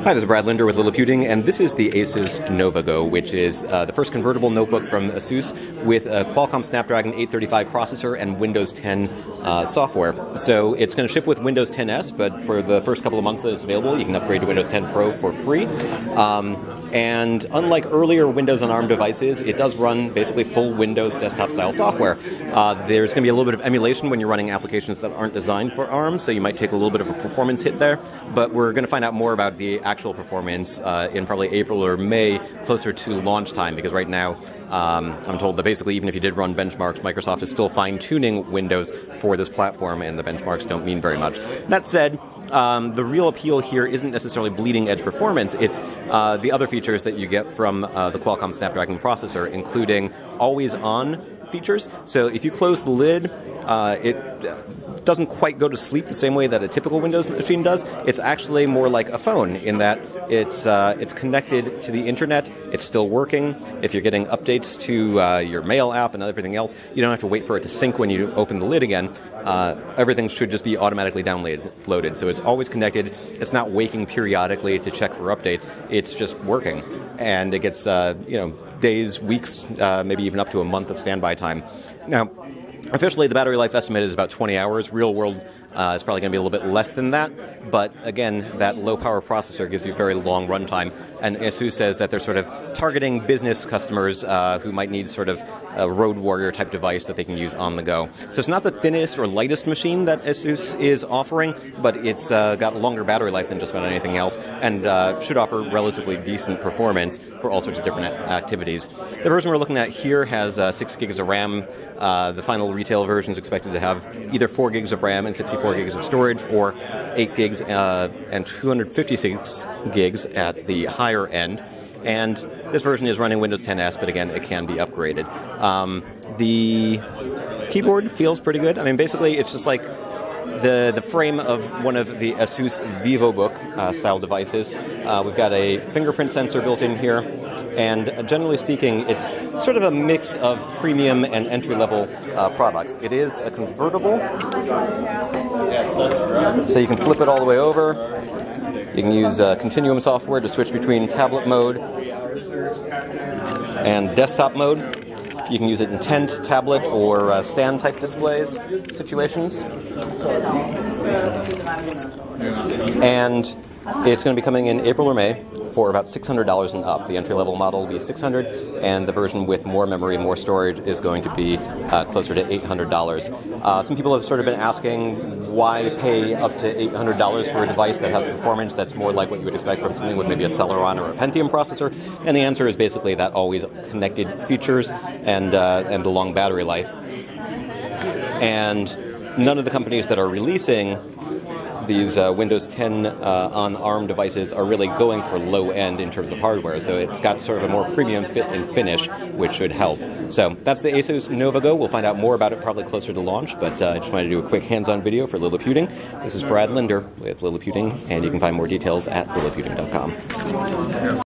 Hi, this is Brad Linder with Liliputing, and this is the Asus NovaGo, which is the first convertible notebook from Asus with a Qualcomm Snapdragon 835 processor and Windows 10 software. So it's going to ship with Windows 10s, but for the first couple of months that it's available, you can upgrade to Windows 10 Pro for free. And unlike earlier Windows on ARM devices, it does run basically full Windows desktop-style software. There's going to be a little bit of emulation when you're running applications that aren't designed for ARM, so you might take a little bit of a performance hit there, but we're going to find out more about the actual performance in probably April or May, closer to launch time, because right now I'm told that basically even if you did run benchmarks, Microsoft is still fine-tuning Windows for this platform, and the benchmarks don't mean very much. That said, the real appeal here isn't necessarily bleeding-edge performance, it's the other features that you get from the Qualcomm Snapdragon processor, including always-on features. So if you close the lid, it doesn't quite go to sleep the same way that a typical Windows machine does. It's actually more like a phone in that it's connected to the internet, it's still working. If you're getting updates to your mail app and everything else, you don't have to wait for it to sync when you open the lid again. Everything should just be automatically downloaded. So it's always connected. It's not waking periodically to check for updates. It's just working. And it gets days, weeks, maybe even up to a month of standby time. Now, officially, the battery life estimate is about 20 hours. Real world is probably going to be a little bit less than that. But again, that low-power processor gives you very long runtime. And Asus says that they're sort of targeting business customers who might need sort of a road warrior type device that they can use on the go. So it's not the thinnest or lightest machine that Asus is offering, but it's got a longer battery life than just about anything else, and should offer relatively decent performance for all sorts of different activities. The version we're looking at here has 6 gigs of RAM. The final retail version is expected to have either 4 gigs of RAM and 64 gigs of storage, or 8 gigs and 256 gigs at the higher end. And this version is running Windows 10s, but again, it can be upgraded. The keyboard feels pretty good. I mean, basically, it's just like the frame of one of the Asus VivoBook style devices. We've got a fingerprint sensor built in here. And generally speaking, it's sort of a mix of premium and entry-level products. It is a convertible, so you can flip it all the way over. You can use Continuum software to switch between tablet mode and desktop mode. You can use it in tent, tablet, or stand-type displays situations. And it's going to be coming in April or May for about $600 and up. The entry-level model will be $600, and the version with more memory, more storage is going to be closer to $800. Some people have sort of been asking why pay up to $800 for a device that has the performance that's more like what you would expect from something with maybe a Celeron or a Pentium processor, and the answer is basically that always connected features and the long battery life. And none of the companies that are releasing these Windows 10 on ARM devices are really going for low end in terms of hardware, so it's got sort of a more premium fit and finish, which should help. So that's the Asus NovaGo. We'll find out more about it probably closer to launch, but I just wanted to do a quick hands-on video for Liliputing. This is Brad Linder with Liliputing, and you can find more details at liliputing.com.